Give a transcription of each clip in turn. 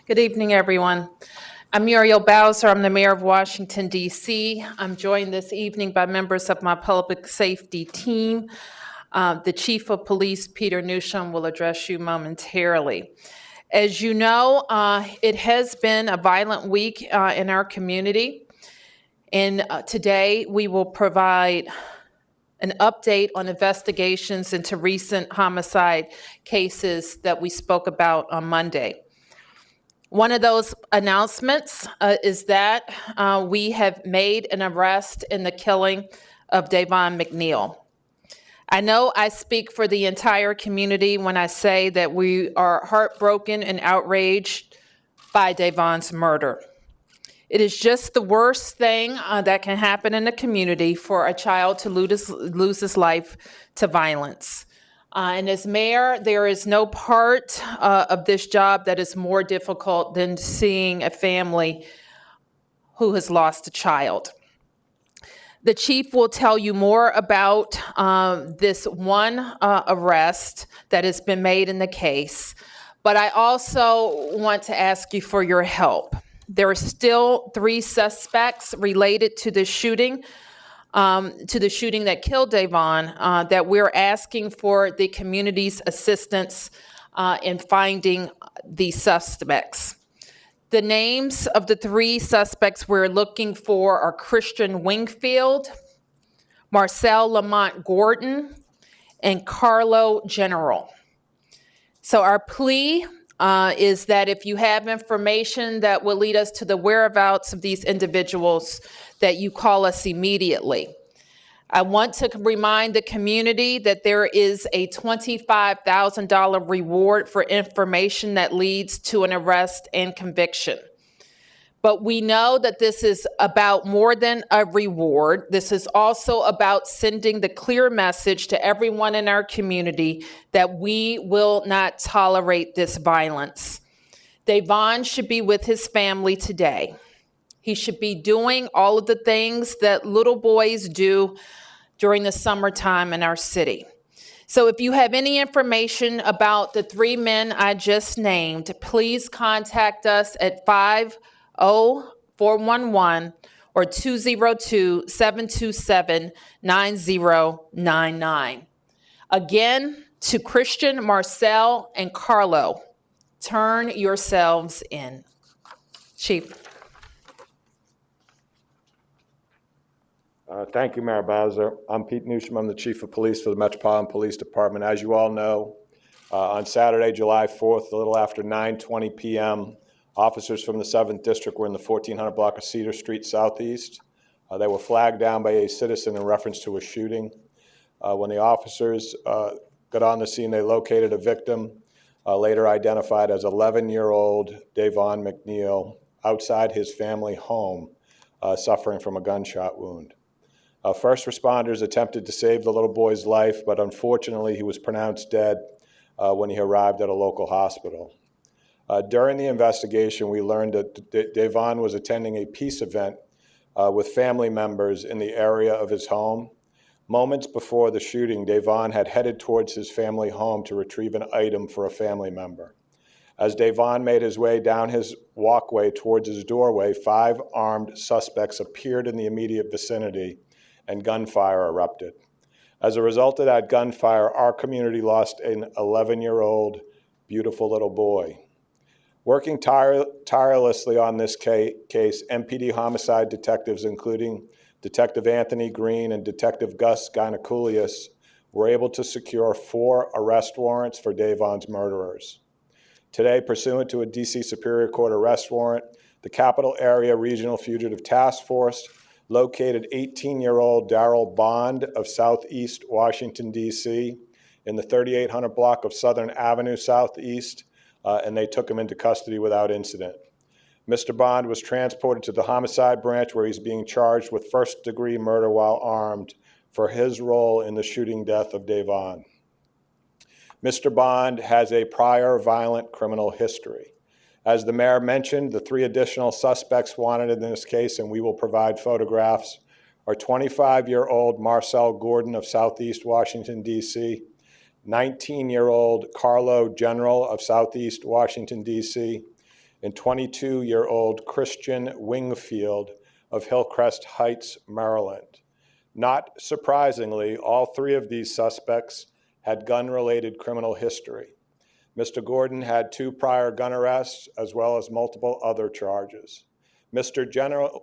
Good evening, everyone. I'm Muriel Bowser. I'm the mayor of Washington, D.C. I'm joined this evening by members of my public safety team. The Chief of Police, Peter Newsham, will address you momentarily. As you know, it has been a violent week in our community, and today we will provide an update on investigations into recent homicide cases that we spoke about on Monday. One of those announcements is that we have made an arrest in the killing of Davon McNeil. I know I speak for the entire community when I say that we are heartbroken and outraged by Davon's murder. It is just the worst thing that can happen in a community for a child to lose his life to violence. And as mayor, there is no part of this job that is more difficult than seeing a family who has lost a child. The chief will tell you more about this one arrest that has been made in the case, but I also want to ask you for your help. There are still 3 suspects related to the shooting that killed Davon, that we're asking for the community's assistance in finding the suspects. The names of the 3 suspects we're looking for are Christian Wingfield, Marcel Lamont Gordon, and Carlo General. So our plea is that if you have information that will lead us to the whereabouts of these individuals, that you call us immediately. I want to remind the community that there is a $25,000 reward for information that leads to an arrest and conviction. But we know that this is about more than a reward. This is also about sending the clear message to everyone in our community that we will not tolerate this violence. Davon should be with his family today. He should be doing all of the things that little boys do during the summertime in our city. So if you have any information about the 3 men I just named, please contact us at 50411 or 202-727-9099. Again, to Christian, Marcel, and Carlo, turn yourselves in. Chief. Thank you, Mayor Bowser. I'm Pete Newsham. I'm the Chief of Police for the Metropolitan Police Department. As you all know, on Saturday, July 4th, a little after 9:20 p.m., officers from the 7th District were in the 1400 block of Cedar Street Southeast. They were flagged down by a citizen in reference to a shooting. When the officers got on the scene, they located a victim, later identified as 11-year-old Davon McNeil, outside his family home, suffering from a gunshot wound. First responders attempted to save the little boy's life, but unfortunately he was pronounced dead when he arrived at a local hospital. During the investigation, we learned that Davon was attending a peace event with family members in the area of his home. Moments before the shooting, Davon had headed towards his family home to retrieve an item for a family member. As Davon made his way down his walkway towards his doorway, 5 armed suspects appeared in the immediate vicinity, and gunfire erupted. As a result of that gunfire, our community lost an 11-year-old, beautiful little boy. Working tirelessly on this case, MPD homicide detectives, including Detective Anthony Green and Detective Gus Gynaculius, were able to secure 4 arrest warrants for Davon's murderers. Today, pursuant to a DC Superior Court arrest warrant, the Capital Area Regional Fugitive Task Force located 18-year-old Darrell Bond of Southeast Washington, D.C. in the 3800 block of Southern Avenue Southeast, and they took him into custody without incident. Mr. Bond was transported to the homicide branch where he's being charged with first-degree murder while armed for his role in the shooting death of Davon. Mr. Bond has a prior violent criminal history. As the mayor mentioned, the 3 additional suspects wanted in this case, and we will provide photographs, are 25-year-old Marcel Gordon of Southeast Washington, D.C., 19-year-old Carlo General of Southeast Washington, D.C., and 22-year-old Christian Wingfield of Hillcrest Heights, Maryland. Not surprisingly, all three of these suspects had gun-related criminal history. Mr. Gordon had 2 prior gun arrests as well as multiple other charges. Mr.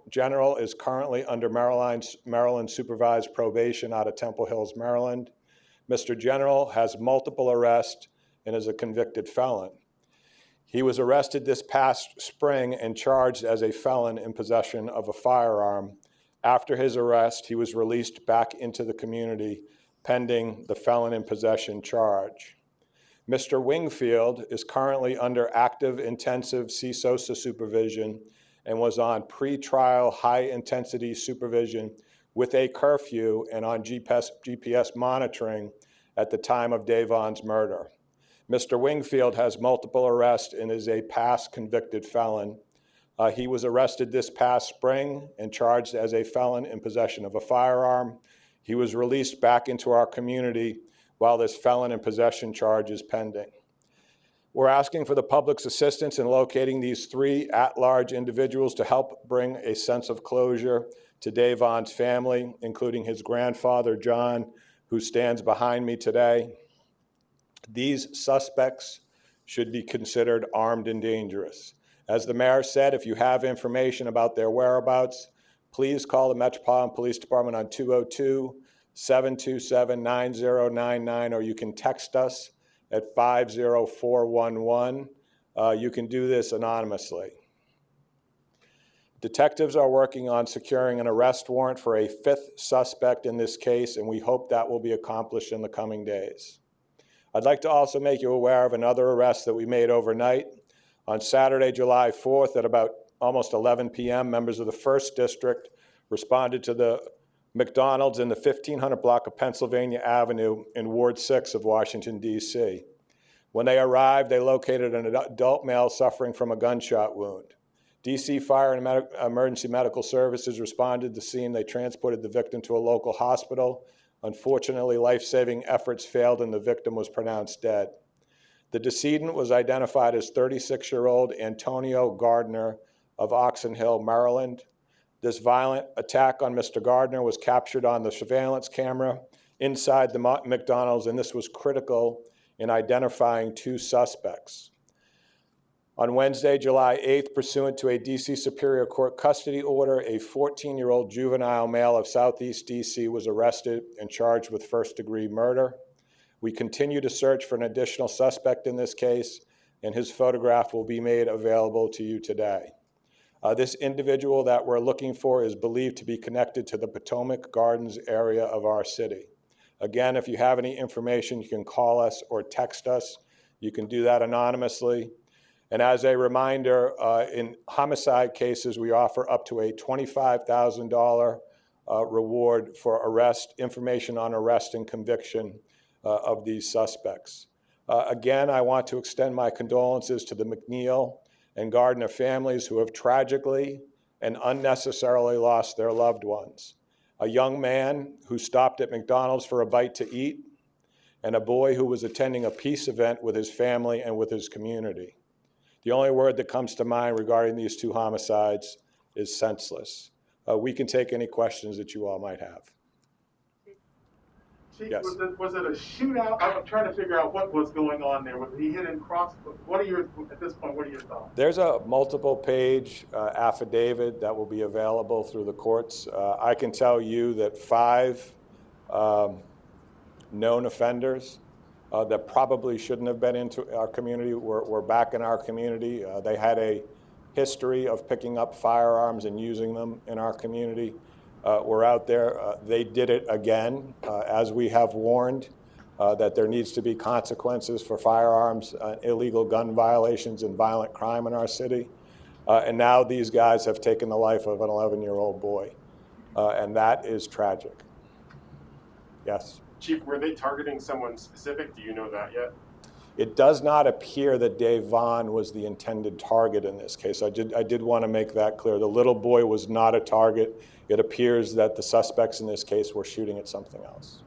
General is currently under Maryland supervised probation out of Temple Hills, Maryland. Mr. General has multiple arrests and is a convicted felon. He was arrested this past spring and charged as a felon in possession of a firearm. After his arrest, he was released back into the community pending the felon in possession charge. Mr. Wingfield is currently under active intensive CSOSA supervision and was on pre-trial high-intensity supervision with a curfew and on GPS monitoring at the time of Davon's murder. Mr. Wingfield has multiple arrests and is a past convicted felon. He was arrested this past spring and charged as a felon in possession of a firearm. He was released back into our community while this felon in possession charge is pending. We're asking for the public's assistance in locating these 3 at-large individuals to help bring a sense of closure to Davon's family, including his grandfather, John, who stands behind me today. These suspects should be considered armed and dangerous. As the mayor said, if you have information about their whereabouts, please call the Metropolitan Police Department on 202-727-9099, or you can text us at 50411. You can do this anonymously. Detectives are working on securing an arrest warrant for a 5th suspect in this case, and we hope that will be accomplished in the coming days. I'd like to also make you aware of another arrest that we made overnight. On Saturday, July 4th, at about almost 11 p.m., members of the 1st District responded to the McDonald's in the 1500 block of Pennsylvania Avenue in Ward 6 of Washington, D.C. When they arrived, they located an adult male suffering from a gunshot wound. D.C. Fire and Emergency Medical Services responded to the scene. They transported the victim to a local hospital. Unfortunately, life-saving efforts failed and the victim was pronounced dead. The decedent was identified as 36-year-old Antonio Gardner of Oxon Hill, Maryland. This violent attack on Mr. Gardner was captured on the surveillance camera inside the McDonald's, and this was critical in identifying 2 suspects. On Wednesday, July 8th, pursuant to a D.C. Superior Court custody order, a 14-year-old juvenile male of Southeast D.C. was arrested and charged with first-degree murder. We continue to search for an additional suspect in this case, and his photograph will be made available to you today. This individual that we're looking for is believed to be connected to the Potomac Gardens area of our city. Again, if you have any information, you can call us or text us. You can do that anonymously. And as a reminder, in homicide cases, we offer up to a $25,000 reward for information on arrest and conviction of these suspects. Again, I want to extend my condolences to the McNeil and Gardner families who have tragically and unnecessarily lost their loved ones. A young man who stopped at McDonald's for a bite to eat, and a boy who was attending a peace event with his family and with his community. The only word that comes to mind regarding these 2 homicides is senseless. We can take any questions that you all might have. Chief, Yes. was it a shootout? I'm trying to figure out what was going on there. Was he hit and crossed? At this point, what are your thoughts? There's a multiple-page affidavit that will be available through the courts. I can tell you that 5 known offenders that probably shouldn't have been into our community were back in our community. They had a history of picking up firearms and using them in our community. We're out there. They did it again, as we have warned, that there needs to be consequences for firearms, illegal gun violations, and violent crime in our city. And now these guys have taken the life of an 11-year-old boy, and that is tragic. Yes? Chief, were they targeting someone specific? Do you know that yet? It does not appear that Dave Vaughn was the intended target in this case. I did want to make that clear. The little boy was not a target. It appears that the suspects in this case were shooting at something else.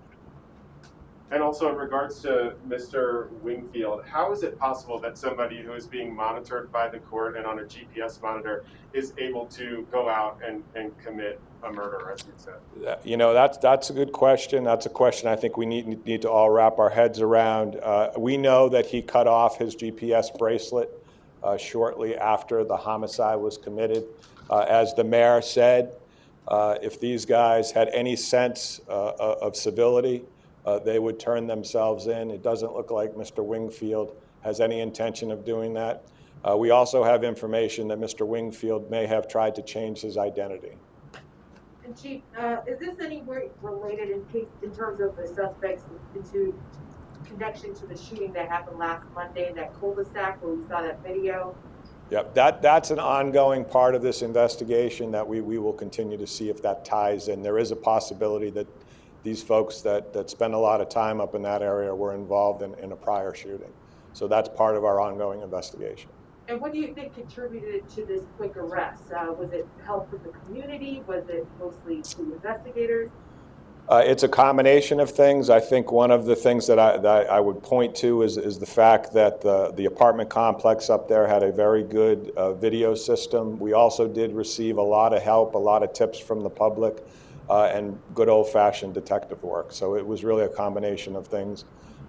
And also in regards to Mr. Wingfield, how is it possible that somebody who is being monitored by the court and on a GPS monitor is able to go out and commit a murder, as you said? You know, that's a good question. That's a question I think we need to all wrap our heads around. We know that he cut off his GPS bracelet shortly after the homicide was committed. As the mayor said, if these guys had any sense of civility, they would turn themselves in. It doesn't look like Mr. Wingfield has any intention of doing that. We also have information that Mr. Wingfield may have tried to change his identity. And Chief, is this any way related in terms of the suspects into connection to the shooting that happened last Monday in that cul-de-sac where we saw that video? Yep, that's an ongoing part of this investigation that we will continue to see if that ties in. There is a possibility that these folks that spend a lot of time up in that area were involved in a prior shooting. So that's part of our ongoing investigation. And what do you think contributed to this quick arrest? Was it help from the community? Was it mostly the investigators? It's a combination of things. I think one of the things that I would point to is the fact that the apartment complex up there had a very good video system. We also did receive a lot of help, a lot of tips from the public, and good old-fashioned detective work. So it was really a combination of things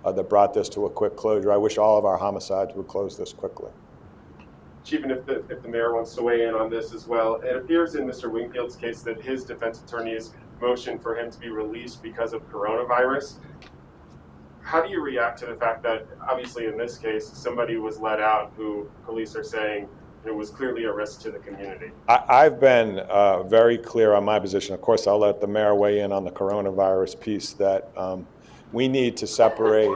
that brought this to a quick closure. I wish all of our homicides would close this quickly. Chief, and if the mayor wants to weigh in on this as well, it appears in Mr. Wingfield's case that his defense attorneys motioned for him to be released because of coronavirus. How do you react to the fact that, obviously in this case, somebody was let out who police are saying it was clearly a risk to the community? I've been very clear on my position. Of course, I'll let the mayor weigh in on the coronavirus piece, that we need to separate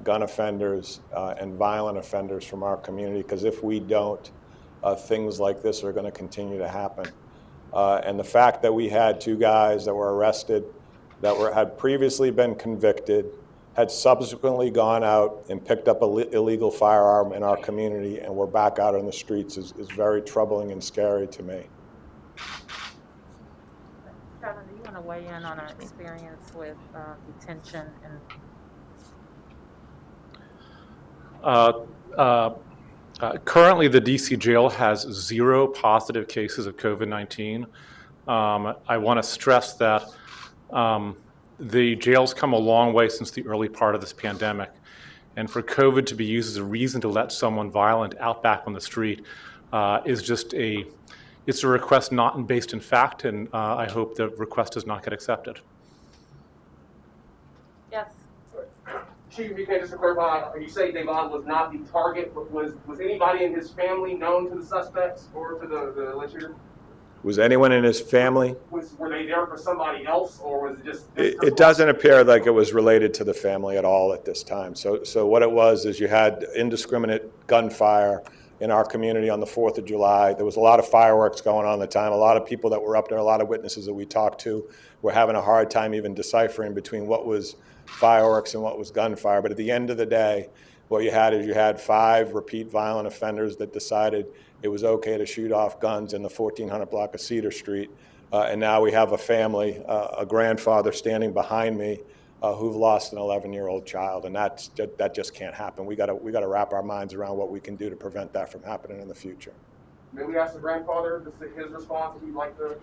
gun offenders and violent offenders from our community, because if we don't, things like this are going to continue to happen. And the fact that we had two guys that were arrested that had previously been convicted, had subsequently gone out and picked up an illegal firearm in our community, and we're back out on the streets is very troubling and scary to me. Kevin, do you want to weigh in on our experience with detention and? Currently, the DC jail has 0 positive cases of COVID-19. I want to stress that the jail's come a long way since the early part of this pandemic. And for COVID to be used as a reason to let someone violent out back on the street is just it's a request not based in fact, and I hope the request does not get accepted. Yes. Chief, you can just to clarify, you say Devon was not the target, but was anybody in his family known to the suspects or to the alleged shooter? Was anyone in his family? Were they there for somebody else, or was it just? It doesn't appear like it was related to the family at all at this time. So what it was is you had indiscriminate gunfire in our community on the 4th of July. There was a lot of fireworks going on at the time. A lot of people that were up there, a lot of witnesses that we talked to were having a hard time even deciphering between what was fireworks and what was gunfire. But at the end of the day, what you had is you had 5 repeat violent offenders that decided it was okay to shoot off guns in the 1400 block of Cedar Street. And now we have a family, a grandfather standing behind me who've lost an 11-year-old child, and that just can't happen. We got to wrap our minds around what we can do to prevent that from happening in the future. May we ask the grandfather his response, if he'd like to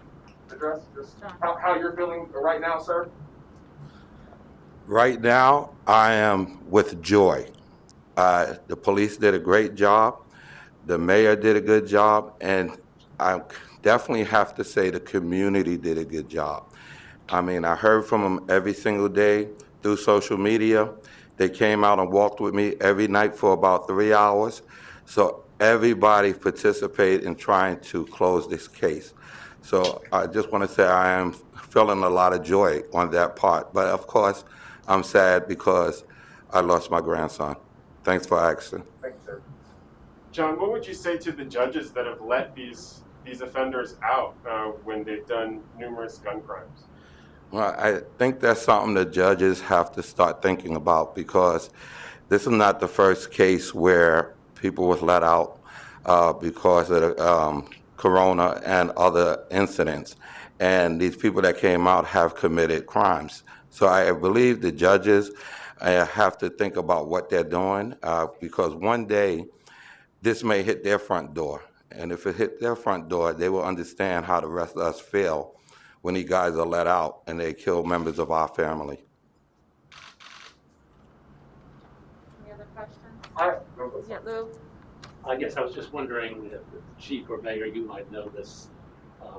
address just how you're feeling right now, sir? Right now, I am with joy. The police did a great job. The mayor did a good job, and I definitely have to say the community did a good job. I mean, I heard from them every single day through social media. They came out and walked with me every night for about 3 hours. So everybody participated in trying to close this case. So I just want to say I am feeling a lot of joy on that part. But of course, I'm sad because I lost my grandson. Thanks for asking. Thank you, sir. John, what would you say to the judges that have let these offenders out when they've done numerous gun crimes? Well, I think that's something the judges have to start thinking about, because this is not the first case where people was let out because of the corona and other incidents. And these people that came out have committed crimes. So I believe the judges have to think about what they're doing, because one day this may hit their front door. And if it hit their front door, they will understand how the rest of us feel when these guys are let out and they kill members of our family. Any other questions? Yeah. Yeah, Lou? I guess I was just wondering if the chief or mayor, you might know this,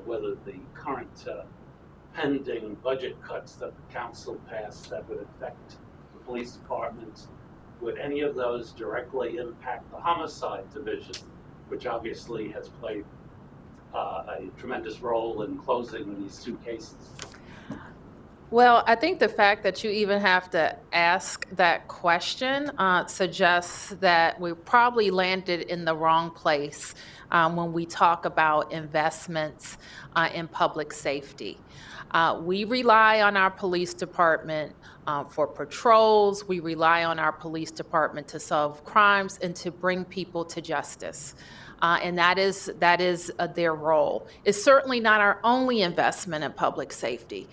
whether the current pending budget cuts that the council passed that would affect the police department, would any of those directly impact the homicide division, which obviously has played a tremendous role in closing these two cases? Well, I think the fact that you even have to ask that question suggests that we probably landed in the wrong place when we talk about investments in public safety. We rely on our police department for patrols. We rely on our police department to solve crimes and to bring people to justice. And that is their role. It's certainly not our only investment in public safety.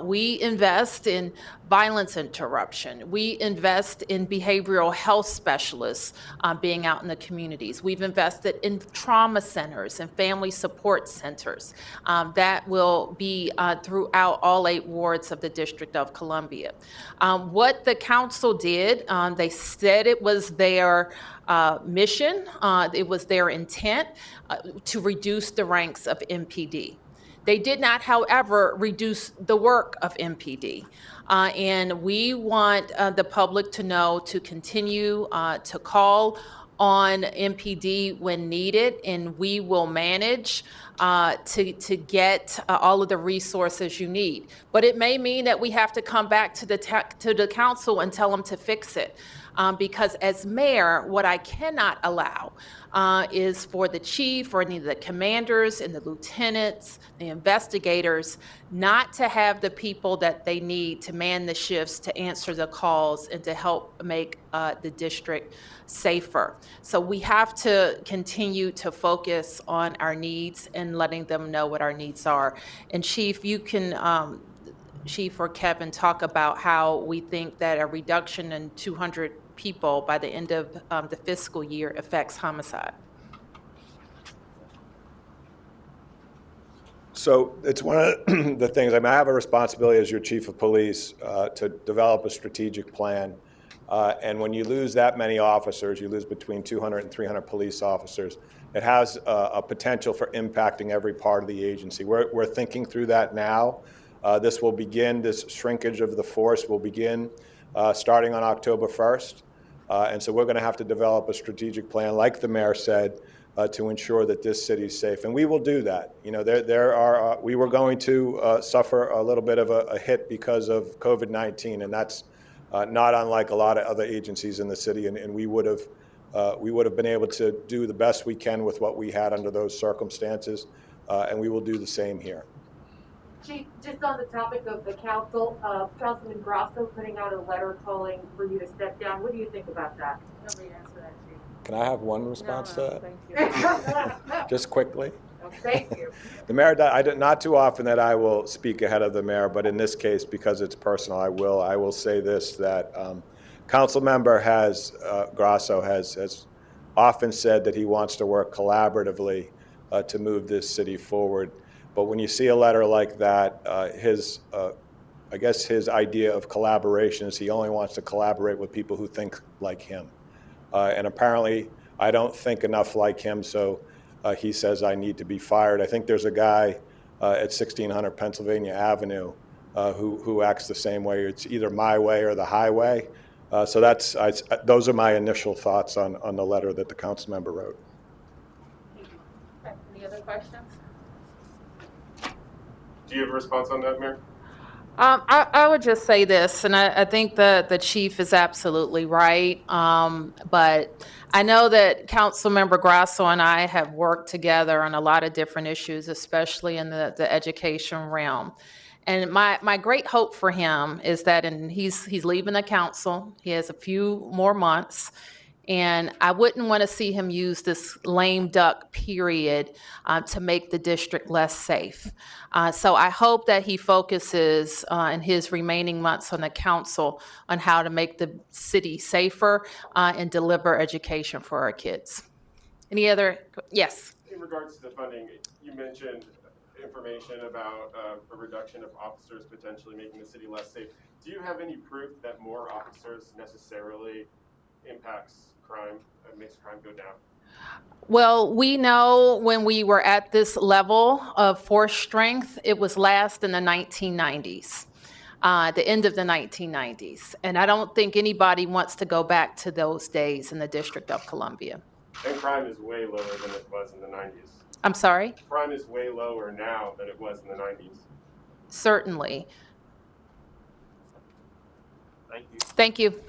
We invest in violence interruption. We invest in behavioral health specialists being out in the communities. We've invested in trauma centers and family support centers that will be throughout all 8 wards of the District of Columbia. What the council did, they said it was their mission, it was their intent to reduce the ranks of MPD. They did not, however, reduce the work of MPD. And we want the public to know to continue to call on MPD when needed, and we will manage to get all of the resources you need. But it may mean that we have to come back to the council and tell them to fix it. Because as mayor, what I cannot allow is for the chief or any of the commanders and the lieutenants, the investigators, not to have the people that they need to man the shifts, to answer the calls, and to help make the district safer. So we have to continue to focus on our needs and letting them know what our needs are. And Chief, you can, Chief or Kevin, talk about how we think that a reduction in 200 people by the end of the fiscal year affects homicide. So it's one of the things, I mean, I have a responsibility as your chief of police to develop a strategic plan. And when you lose that many officers, you lose between 200 and 300 police officers, it has a potential for impacting every part of the agency. We're thinking through that now. This shrinkage of the force will begin starting on October 1st. And so we're going to have to develop a strategic plan, like the mayor said, to ensure that this city is safe. And we will do that. You know, we were going to suffer a little bit of a hit because of COVID-19, and that's not unlike a lot of other agencies in the city. And we would have been able to do the best we can with what we had under those circumstances, and we will do the same here. Chief, just on the topic of the council, Councilman Grasso putting out a letter calling for you to step down. What do you think about that? Nobody answered that, Chief. Can I have one response to that? Thank you. Just quickly? Thank you. The mayor, not too often that I will speak ahead of the mayor, but in this case, because it's personal, I will say this, that council member Grasso has often said that he wants to work collaboratively to move this city forward. But when you see a letter like that, I guess his idea of collaboration is he only wants to collaborate with people who think like him. And apparently, I don't think enough like him, so he says I need to be fired. I think there's a guy at 1600 Pennsylvania Avenue who acts the same way. It's either my way or the highway. So those are my initial thoughts on the letter that the council member wrote. Okay, any other questions? Do you have a response on that, Mayor? I would just say this, and I think the chief is absolutely right. But I know that Councilmember Grasso and I have worked together on a lot of different issues, especially in the education realm. And my great hope for him is that, and he's leaving the council, he has a few more months, And I wouldn't want to see him use this lame duck period to make the district less safe. So I hope that he focuses in his remaining months on the council on how to make the city safer and deliver education for our kids. Any other? Yes. In regards to the funding, you mentioned information about a reduction of officers potentially making the city less safe. Do you have any proof that more officers necessarily impacts crime and makes crime go down? Well, we know when we were at this level of force strength, it was last in the 1990s, the end of the 1990s. And I don't think anybody wants to go back to those days in the District of Columbia. And crime is way lower than it was in the 90s. I'm sorry? Crime is way lower now than it was in the 90s. Certainly. Thank you. Thank you.